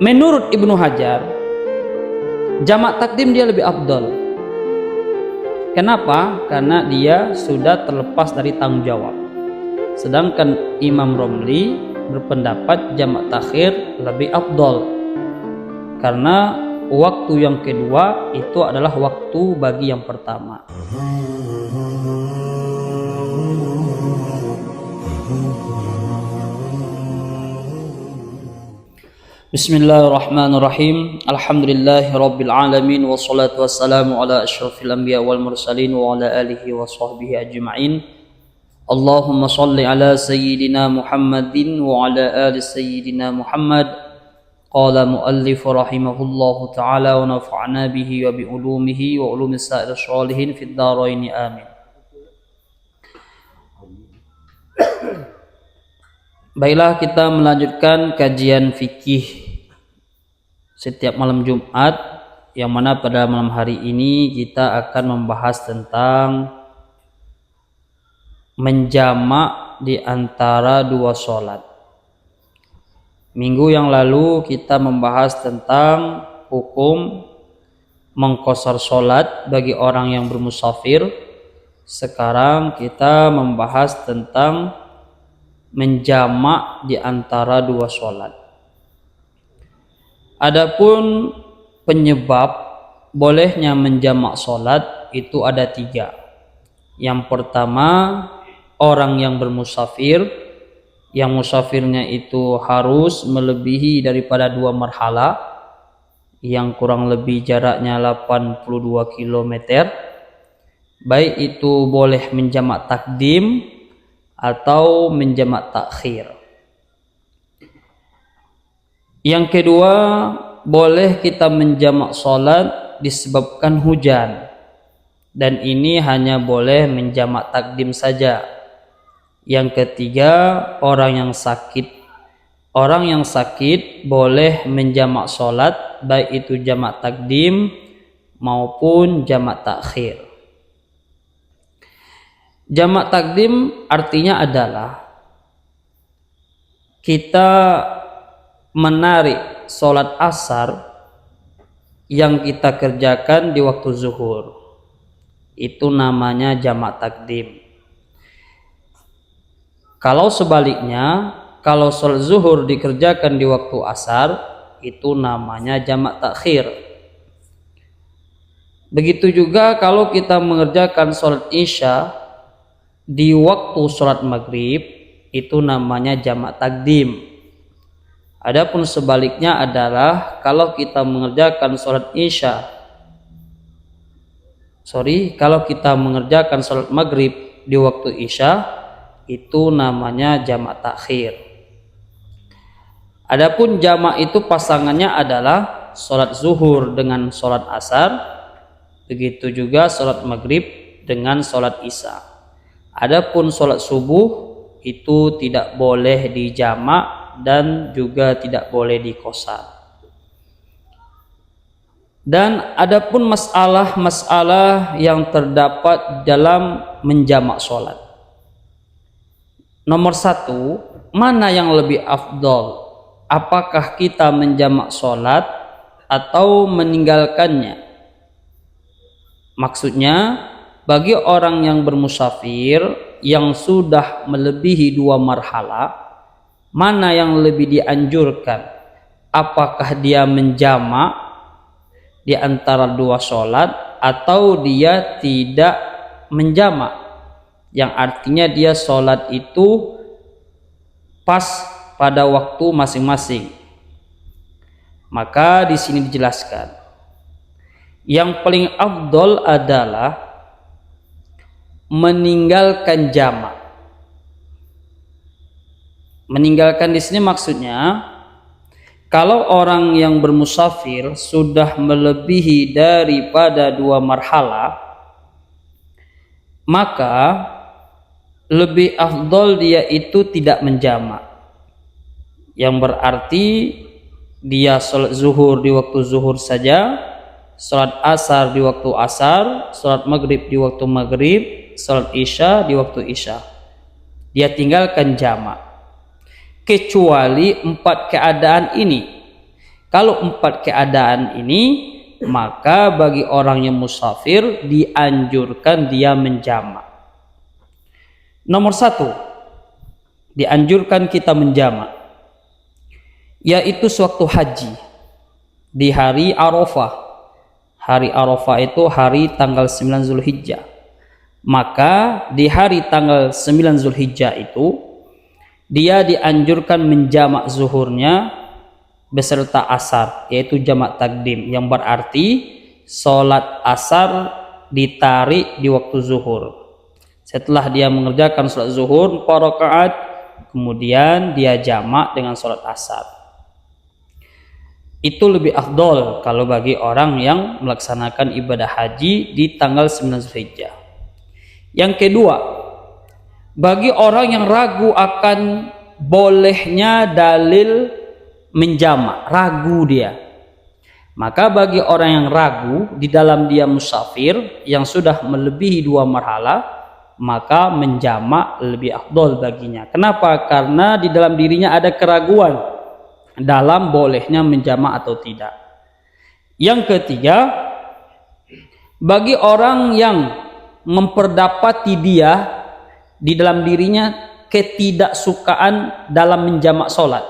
Menurut Ibnu Hajar, jamak takdim dia lebih afdal. Kenapa? Karena dia sudah terlepas dari tanggung jawab. Sedangkan Imam Romli berpendapat jamak takhir lebih afdal, karena waktu yang kedua itu adalah waktu bagi yang pertama. Bismillahirrahmanirrahim. Alhamdulillahirabbil alamin wassalatu wassalamu ala asyrafil anbiya wal mursalin wa ala alihi wa sahbihi ajma'in. Allahumma shalli ala sayyidina Muhammadin wa ala ali sayyidina Muhammad. Qala muallif rahimahullahu ta'ala wa nafa'na bihi wa bi ulumihi wa ulumi sa'ir sholihin fid dharain amin. Baiklah, kita melanjutkan kajian fikih setiap malam Jumat, yang mana pada malam hari ini kita akan membahas tentang menjamak di antara dua sholat. Minggu yang lalu kita membahas tentang hukum mengqashar sholat bagi orang yang bermusafir. Sekarang kita membahas tentang menjamak di antara dua sholat. Adapun penyebab bolehnya menjamak sholat itu ada tiga. Yang pertama, orang yang bermusafir, yang musafirnya itu harus melebihi daripada 2 marhala, yang kurang lebih jaraknya 82 km, baik itu boleh menjamak takdim atau menjamak takhir. Yang kedua, boleh kita menjamak sholat disebabkan hujan, dan ini hanya boleh menjamak takdim saja. Yang ketiga, orang yang sakit. Orang yang sakit boleh menjamak sholat, baik itu jamak takdim maupun jamak takhir. Jamak takdim artinya adalah kita menarik sholat asar yang kita kerjakan di waktu zuhur. Itu namanya jamak takdim. Kalau sebaliknya, kalau sholat zuhur dikerjakan di waktu asar, itu namanya jamak takhir. Begitu juga kalau kita mengerjakan sholat isya di waktu sholat maghrib, itu namanya jamak takdim. Adapun sebaliknya adalah kalau kita mengerjakan sholat maghrib di waktu isya, itu namanya jamak takhir. Adapun jamak itu pasangannya adalah sholat zuhur dengan sholat asar, begitu juga sholat maghrib dengan sholat isya. Adapun sholat subuh itu tidak boleh dijamak dan juga tidak boleh diqashar. Dan adapun masalah yang terdapat dalam menjamak sholat. Nomor 1, mana yang lebih afdal? Apakah kita menjamak sholat atau meninggalkannya? Maksudnya, bagi orang yang bermusafir yang sudah melebihi 2 marhala, mana yang lebih dianjurkan? Apakah dia menjamak di antara 2 sholat atau dia tidak menjamak, yang artinya dia sholat itu pas pada waktu masing-masing? Maka di sini dijelaskan, yang paling afdal adalah meninggalkan jamak. Meninggalkan di sini maksudnya, kalau orang yang bermusafir sudah melebihi daripada 2 marhala, maka lebih afdal dia itu tidak menjamak. Yang berarti dia sholat zuhur di waktu zuhur saja, sholat asar di waktu asar, sholat maghrib di waktu maghrib, sholat isya di waktu isya. Dia tinggalkan jamak. Kecuali 4 keadaan ini. Kalau 4 keadaan ini, maka bagi orang yang musafir dianjurkan dia menjamak. Nomor 1, dianjurkan kita menjamak, yaitu sewaktu haji di hari Arafah. Hari Arafah itu hari tanggal 9 Zulhijjah. Maka di hari tanggal 9 Zulhijjah itu dia dianjurkan menjamak zuhurnya beserta asar, yaitu jamak takdim, yang berarti sholat asar ditarik di waktu zuhur. Setelah dia mengerjakan sholat zuhur 4 rakaat, kemudian dia jamak dengan sholat asar. Itu lebih afdol kalau bagi orang yang melaksanakan ibadah haji di tanggal 9 Zulhijjah. Yang kedua, bagi orang yang ragu akan bolehnya dalil menjamak, ragu dia, maka bagi orang yang ragu di dalam dia musafir yang sudah melebihi 2 marhala, maka menjamak lebih afdol baginya. Kenapa? Karena di dalam dirinya ada keraguan dalam bolehnya menjamak atau tidak. Yang ketiga, bagi orang yang memperdapati dia di dalam dirinya ketidaksukaan dalam menjamak sholat,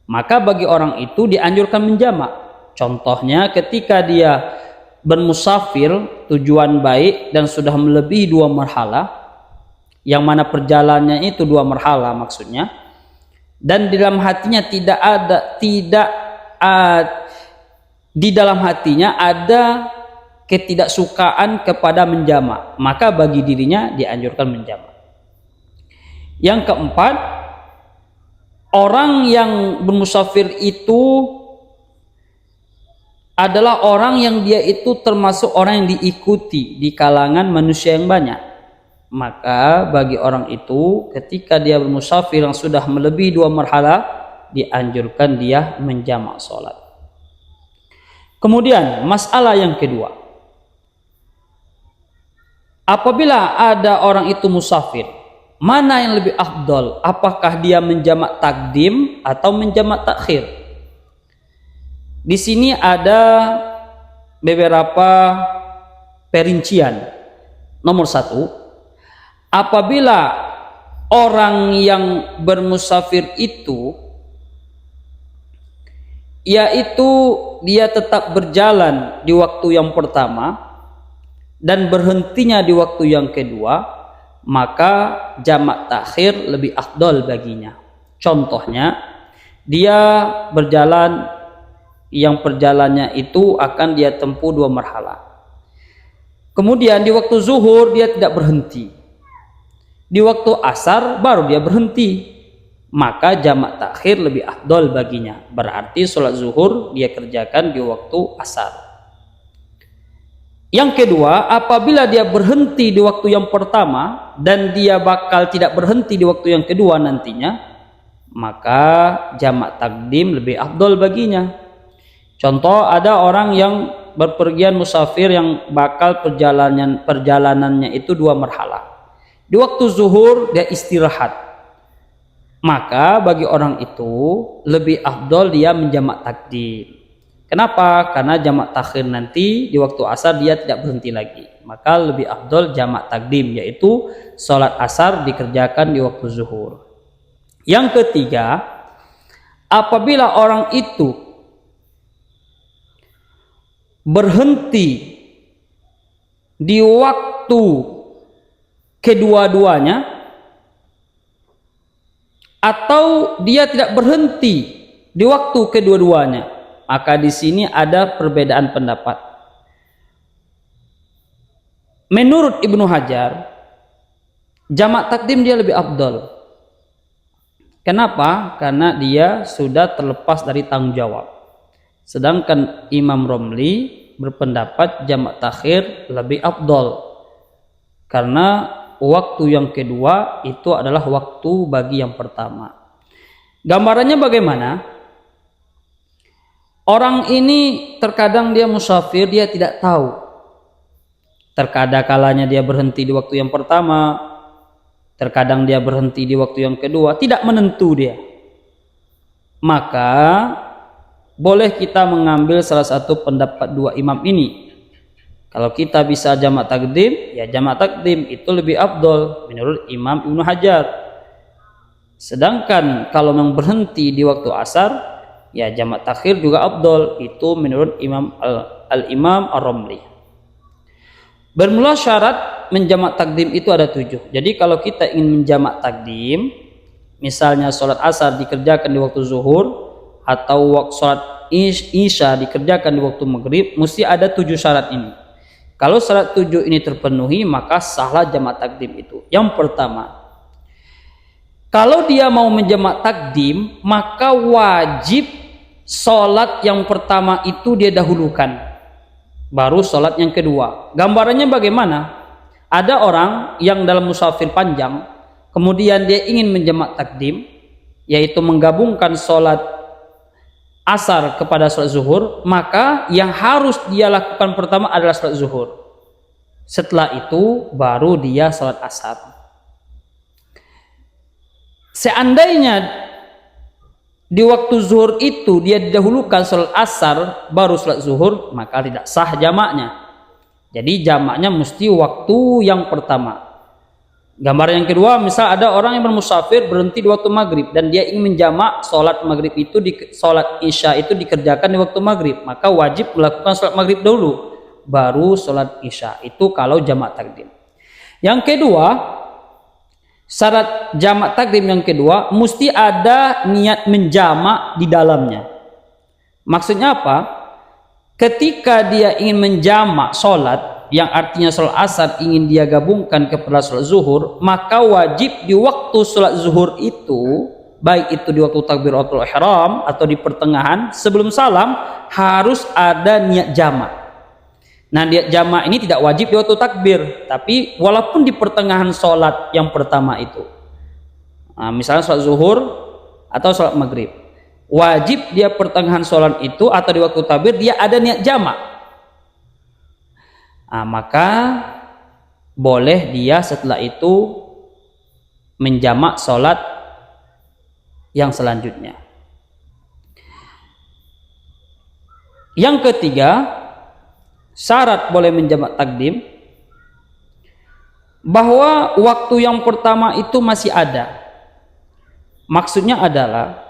maka bagi orang itu dianjurkan menjamak. Contohnya ketika dia bermusafir tujuan baik dan sudah melebihi 2 marhala, yang mana perjalanannya itu 2 marhala maksudnya, dan di dalam hatinya di dalam hatinya ada ketidaksukaan kepada menjamak, maka bagi dirinya dianjurkan menjamak. Yang keempat, orang yang bermusafir itu adalah orang yang dia itu termasuk orang yang diikuti di kalangan manusia yang banyak. Maka bagi orang itu ketika dia bermusafir yang sudah melebihi 2 marhala, dianjurkan dia menjamak sholat. Kemudian masalah yang kedua, apabila ada orang itu musafir, mana yang lebih afdol? Apakah dia menjamak takdim atau menjamak takhir? Di sini ada beberapa perincian. Nomor 1, apabila orang yang bermusafir itu yaitu dia tetap berjalan di waktu yang pertama dan berhentinya di waktu yang kedua, maka jamak takhir lebih afdol baginya. Contohnya, dia berjalan yang perjalannya itu akan dia tempuh 2 marhala. Kemudian di waktu zuhur dia tidak berhenti. Di waktu asar baru dia berhenti. Maka jamak takhir lebih afdol baginya. Berarti sholat zuhur dia kerjakan di waktu asar. Yang kedua, apabila dia berhenti di waktu yang pertama dan dia bakal tidak berhenti di waktu yang kedua nantinya, maka jamak takdim lebih afdol baginya. Contoh, ada orang yang berpergian musafir yang bakal perjalanannya itu 2 marhala. Di waktu zuhur dia istirahat. Maka bagi orang itu lebih afdol dia menjamak takdim. Kenapa? Karena jamak takhir nanti di waktu asar dia tidak berhenti lagi. Maka lebih afdol jamak takdim, yaitu sholat asar dikerjakan di waktu zuhur. Yang ketiga, apabila orang itu berhenti di waktu kedua-duanya, atau dia tidak berhenti di waktu kedua-duanya, maka di sini ada perbedaan pendapat. Menurut Ibnu Hajar, jamak takdim dia lebih afdal. Kenapa? Karena dia sudah terlepas dari tanggung jawab. Sedangkan Imam Romli berpendapat jamak takhir lebih afdal. Karena waktu yang kedua itu adalah waktu bagi yang pertama. Gambarannya bagaimana? Orang ini terkadang dia musafir, dia tidak tahu. Terkadang kalanya dia berhenti di waktu yang pertama, terkadang dia berhenti di waktu yang kedua, tidak menentu dia. Maka boleh kita mengambil salah satu pendapat dua imam ini. Kalau kita bisa jamak takdim, ya jamak takdim itu lebih afdol menurut Imam Ibnu Hajar. Sedangkan kalau memang berhenti di waktu asar, ya jamak takhir juga afdol, itu menurut Imam Al-Imam Ar-Ramli. Bermula syarat menjamak takdim itu ada 7. Jadi kalau kita ingin menjamak takdim, misalnya sholat asar dikerjakan di waktu zuhur, atau sholat isya dikerjakan di waktu maghrib, mesti ada 7 syarat ini. Kalau syarat 7 ini terpenuhi, maka sahlah jamak takdim itu. Yang pertama, kalau dia mau menjamak takdim, maka wajib sholat yang pertama itu dia dahulukan, baru sholat yang kedua. Gambarannya bagaimana? Ada orang yang dalam musafir panjang, kemudian dia ingin menjamak takdim, yaitu menggabungkan sholat asar kepada sholat zuhur, maka yang harus dia lakukan pertama adalah sholat zuhur. Setelah itu baru dia sholat asar. Seandainya di waktu zuhur itu dia didahulukan sholat asar baru sholat zuhur, maka tidak sah jamaknya. Jadi jamaknya mesti waktu yang pertama. Gambar yang kedua, misal ada orang yang bermusafir berhenti di waktu maghrib dan dia ingin menjamak sholat maghrib itu sholat isya itu dikerjakan di waktu maghrib, maka wajib melakukan sholat maghrib dulu baru sholat isya. Itu kalau jamak takdim. Yang kedua, syarat jamak takdim yang kedua, mesti ada niat menjamak di dalamnya. Maksudnya apa? Ketika dia ingin menjamak sholat, yang artinya sholat asar ingin dia gabungkan kepada sholat zuhur, maka wajib di waktu sholat zuhur itu, baik itu di waktu takbiratul ihram atau di pertengahan sebelum salam, harus ada niat jamak. Nah, niat jamak ini tidak wajib di waktu takbir, tapi walaupun di pertengahan sholat yang pertama itu, nah, misalnya sholat zuhur atau sholat maghrib, wajib dia pertengahan sholat itu atau di waktu takbir dia ada niat jamak. Nah, maka boleh dia setelah itu menjamak sholat yang selanjutnya. Yang ketiga, syarat boleh menjamak takdim, bahwa waktu yang pertama itu masih ada. Maksudnya adalah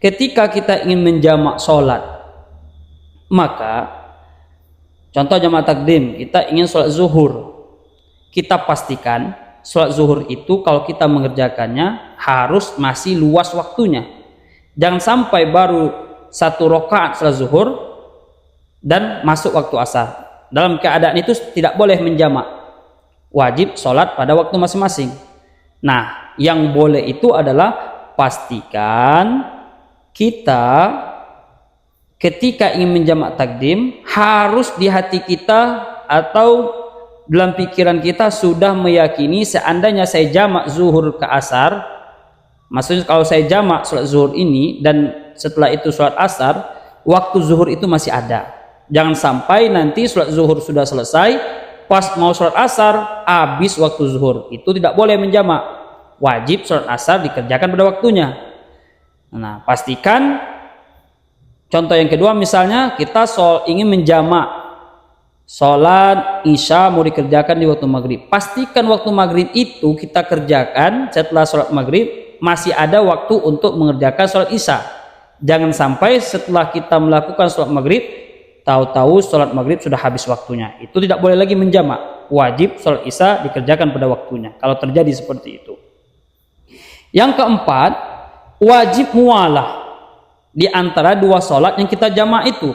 ketika kita ingin menjamak sholat, maka contoh jamak takdim, kita ingin sholat zuhur, kita pastikan sholat zuhur itu kalau kita mengerjakannya harus masih luas waktunya. Jangan sampai baru 1 rakaat sholat zuhur dan masuk waktu asar. Dalam keadaan itu tidak boleh menjamak, wajib sholat pada waktu masing-masing. Nah, yang boleh itu adalah pastikan kita ketika ingin menjamak takdim, harus di hati kita atau dalam pikiran kita sudah meyakini seandainya saya jamak zuhur ke asar, maksudnya kalau saya jamak sholat zuhur ini dan setelah itu sholat asar, waktu zuhur itu masih ada. Jangan sampai nanti sholat zuhur sudah selesai, pas mau sholat asar habis waktu zuhur, itu tidak boleh menjamak. Wajib sholat asar dikerjakan pada waktunya. Nah, pastikan. Contoh yang kedua, misalnya kita ingin menjamak sholat isya mau dikerjakan di waktu maghrib. Pastikan waktu maghrib itu kita kerjakan setelah sholat maghrib, masih ada waktu untuk mengerjakan sholat isya. Jangan sampai setelah kita melakukan sholat maghrib, tahu-tahu sholat maghrib sudah habis waktunya. Itu tidak boleh lagi menjamak. Wajib sholat isya dikerjakan pada waktunya kalau terjadi seperti itu. Yang keempat, wajib mualah di antara 2 sholat yang kita jamak itu.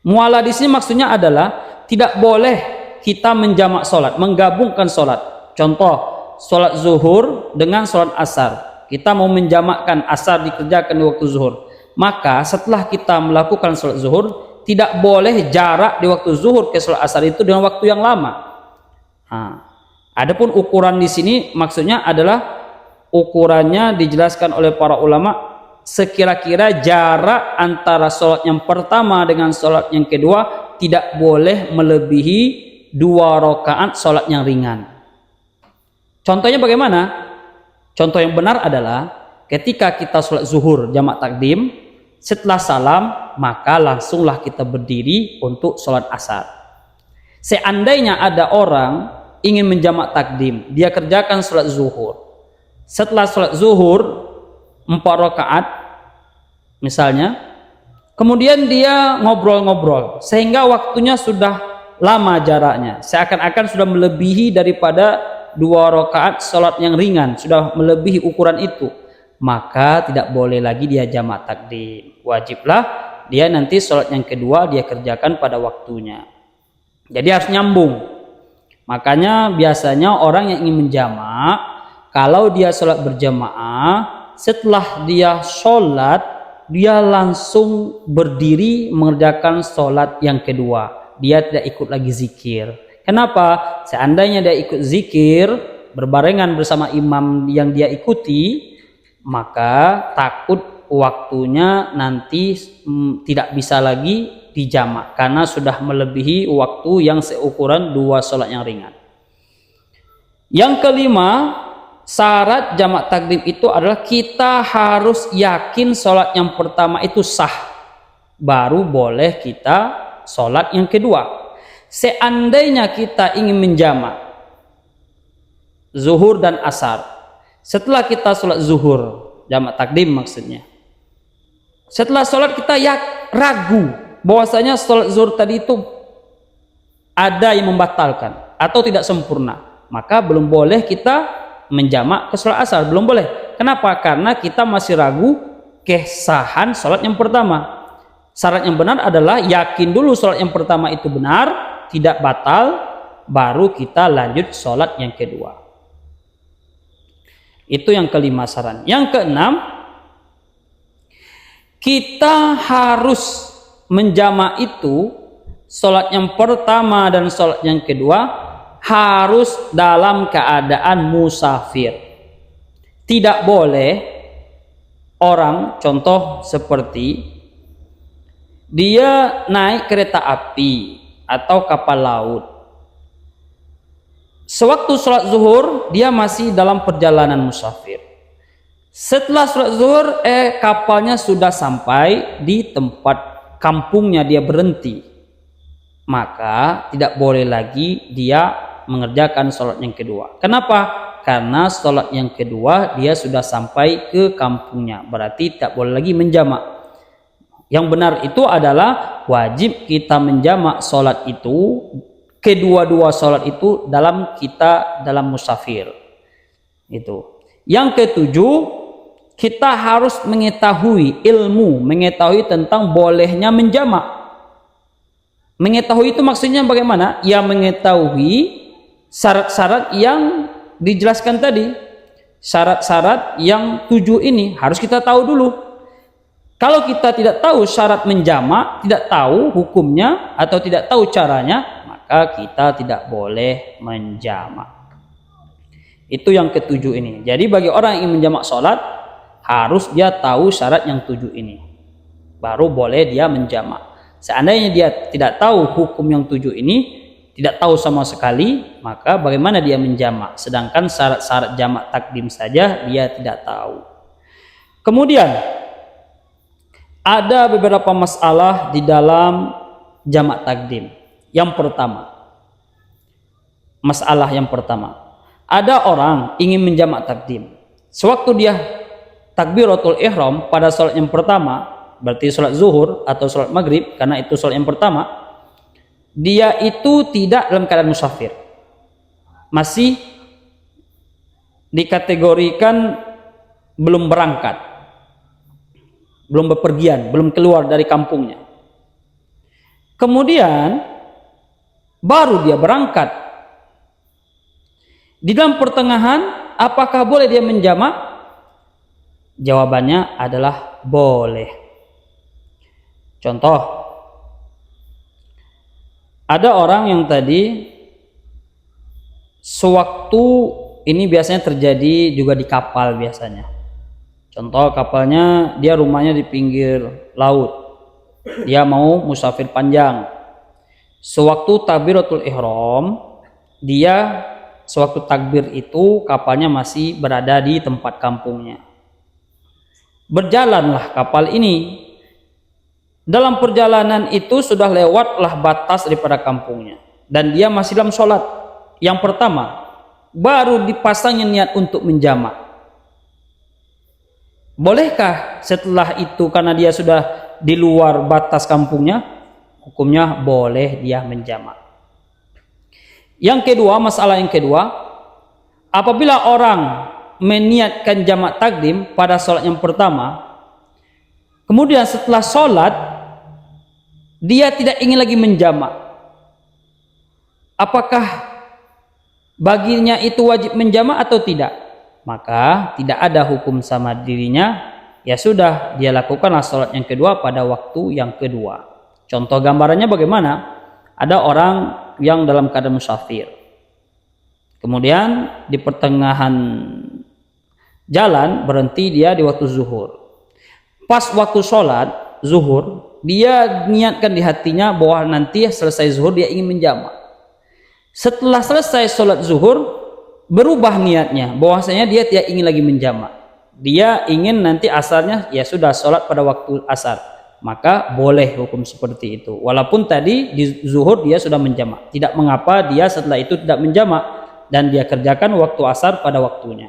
Mualah di sini maksudnya adalah tidak boleh kita menjamak sholat, menggabungkan sholat. Contoh, sholat zuhur dengan sholat asar. Kita mau menjamakkan asar dikerjakan di waktu zuhur. Maka setelah kita melakukan sholat zuhur, tidak boleh jarak di waktu zuhur ke sholat asar itu dengan waktu yang lama. Nah, adapun ukuran di sini maksudnya adalah ukurannya dijelaskan oleh para ulama, sekira-kira jarak antara sholat yang pertama dengan sholat yang kedua tidak boleh melebihi 2 rakaat sholat yang ringan. Contohnya bagaimana? Contoh yang benar adalah ketika kita sholat zuhur jamak takdim, Setelah salam, maka langsunglah kita berdiri untuk sholat asar. Seandainya ada orang ingin menjamak takdim, dia kerjakan sholat zuhur. Setelah sholat zuhur 4 rakaat misalnya, kemudian dia ngobrol-ngobrol sehingga waktunya sudah lama jaraknya, seakan-akan sudah melebihi daripada 2 rakaat sholat yang ringan, sudah melebihi ukuran itu, maka tidak boleh lagi dia jamak takdim. Wajiblah dia nanti sholat yang kedua dia kerjakan pada waktunya. Jadi harus nyambung. Makanya biasanya orang yang ingin menjamak, kalau dia sholat berjamaah, setelah dia sholat, dia langsung berdiri mengerjakan sholat yang kedua. Dia tidak ikut lagi zikir. Kenapa? Seandainya dia ikut zikir berbarengan bersama imam yang dia ikuti, maka takut waktunya nanti tidak bisa lagi dijamak karena sudah melebihi waktu yang seukuran 2 sholat yang ringan. Yang kelima, syarat jamak takdim itu adalah kita harus yakin sholat yang pertama itu sah, baru boleh kita sholat yang kedua. Seandainya kita ingin menjamak zuhur dan asar, setelah kita sholat zuhur, jamak takdim maksudnya, setelah sholat kita ragu bahwasanya sholat zuhur tadi itu ada yang membatalkan atau tidak sempurna, maka belum boleh kita menjamak ke sholat asar, belum boleh. Kenapa? Karena kita masih ragu kesahan sholat yang pertama. Syarat yang benar adalah yakin dulu sholat yang pertama itu benar, tidak batal, baru kita lanjut sholat yang kedua. Itu yang kelima syarat. Yang keenam, kita harus menjamak itu sholat yang pertama dan sholat yang kedua harus dalam keadaan musafir. Tidak boleh orang, contoh seperti dia naik kereta api atau kapal laut, sewaktu sholat zuhur dia masih dalam perjalanan musafir. Setelah sholat zuhur kapalnya sudah sampai di tempat kampungnya, dia berhenti, maka tidak boleh lagi dia mengerjakan sholat yang kedua. Kenapa? Karena sholat yang kedua dia sudah sampai ke kampungnya, berarti tidak boleh lagi menjamak. Yang benar itu adalah wajib kita menjamak sholat itu, kedua-dua sholat itu dalam musafir. Itu. Yang ketujuh, kita harus mengetahui mengetahui tentang bolehnya menjamak. Mengetahui itu maksudnya bagaimana? Ya, mengetahui syarat-syarat yang dijelaskan tadi. Syarat-syarat yang 7 ini harus kita tahu dulu. Kalau kita tidak tahu syarat menjamak, tidak tahu hukumnya atau tidak tahu caranya, maka kita tidak boleh menjamak. Itu yang ketujuh ini. Jadi bagi orang yang ingin menjamak sholat, harus dia tahu syarat yang 7 ini, baru boleh dia menjamak. Seandainya dia tidak tahu hukum yang 7 ini, tidak tahu sama sekali, maka bagaimana dia menjamak? Sedangkan syarat-syarat jamak takdim saja dia tidak tahu. Kemudian ada beberapa masalah di dalam jamak takdim. Yang pertama, masalah yang pertama, ada orang ingin menjamak takdim. Sewaktu dia takbiratul ihram pada sholat yang pertama, berarti sholat zuhur atau sholat maghrib, karena itu sholat yang pertama, dia itu tidak dalam keadaan musafir, masih dikategorikan belum berangkat, belum bepergian, belum keluar dari kampungnya. Kemudian baru dia berangkat. Di dalam pertengahan, apakah boleh dia menjamak? Jawabannya adalah boleh. Contoh, ada orang yang tadi sewaktu ini biasanya terjadi juga di kapal biasanya. Contoh, kapalnya dia rumahnya di pinggir laut, dia mau musafir panjang. Sewaktu takbiratul ihram, dia sewaktu takbir itu kapalnya masih berada di tempat kampungnya. Berjalanlah kapal ini dalam perjalanan itu sudah lewatlah batas daripada kampungnya, dan dia masih dalam sholat yang pertama, baru dipasangnya niat untuk menjamak. Bolehkah setelah itu karena dia sudah di luar batas kampungnya? Hukumnya boleh dia menjamak. Yang kedua, masalah yang kedua, apabila orang meniatkan jamak takdim pada sholat yang pertama, kemudian setelah sholat dia tidak ingin lagi menjamak, apakah baginya itu wajib menjamak atau tidak? Maka tidak ada hukum sama dirinya, ya sudah, dia lakukanlah sholat yang kedua pada waktu yang kedua. Contoh gambarannya bagaimana? Ada orang yang dalam keadaan musafir, kemudian di pertengahan jalan berhenti dia di waktu zuhur. Pas waktu sholat zuhur, dia niatkan di hatinya bahwa nanti selesai zuhur dia ingin menjamak. Setelah selesai sholat zuhur, berubah niatnya, bahwasanya dia tidak ingin lagi menjamak. Dia ingin nanti asarnya, ya sudah, sholat pada waktu asar. Maka boleh hukum seperti itu. Walaupun tadi di zuhur dia sudah menjamak, tidak mengapa dia setelah itu tidak menjamak, dan dia kerjakan waktu asar pada waktunya.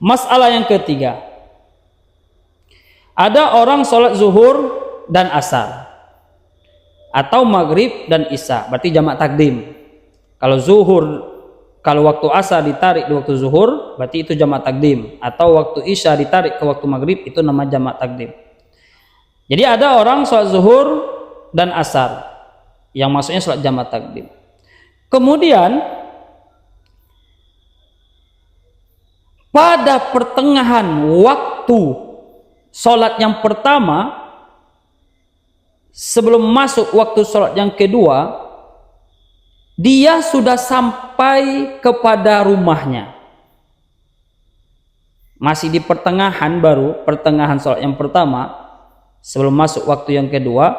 Masalah yang ketiga, ada orang sholat zuhur dan asar, atau maghrib dan isya, berarti jamak takdim. Kalau zuhur, kalau waktu asar ditarik di waktu zuhur, berarti itu jamak takdim. Atau waktu isya ditarik ke waktu maghrib, itu nama jamak takdim. Jadi ada orang sholat zuhur dan asar, yang maksudnya sholat jamak takdim. Kemudian pada pertengahan waktu sholat yang pertama, sebelum masuk waktu sholat yang kedua, dia sudah sampai kepada rumahnya. Masih di pertengahan, baru pertengahan sholat yang pertama, sebelum masuk waktu yang kedua,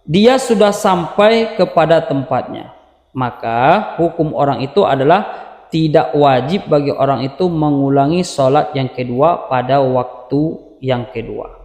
dia sudah sampai kepada tempatnya. Maka hukum orang itu adalah tidak wajib bagi orang itu mengulangi sholat yang kedua pada waktu yang kedua.